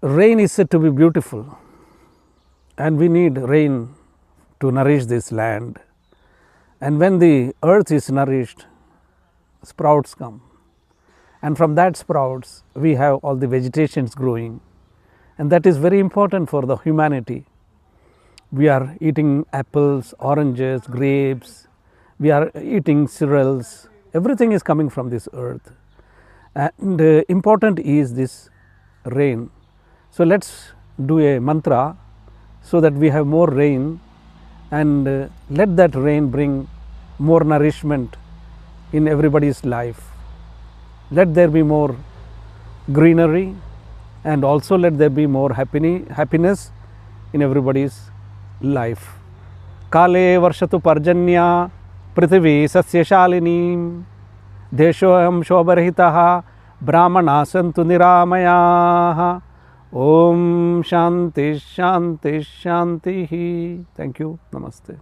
Rain is said to be beautiful, and we need rain to nourish this land. And when the earth is nourished, sprouts come. And from that sprouts, we have all the vegetations growing. And that is very important for the humanity. We are eating apples, oranges, grapes. We are eating cereals. Everything is coming from this earth. And important is this rain. So let's do a mantra so that we have more rain, and let that rain bring more nourishment in everybody's life. Let there be more greenery, and also let there be more happiness in everybody's life. Kale varshatu parjanya prithvi sasyashalinim deshoham shobharhitaha brahmana santu niramayaha. Om Shanti Shanti Shanti. Thank you. Namaste.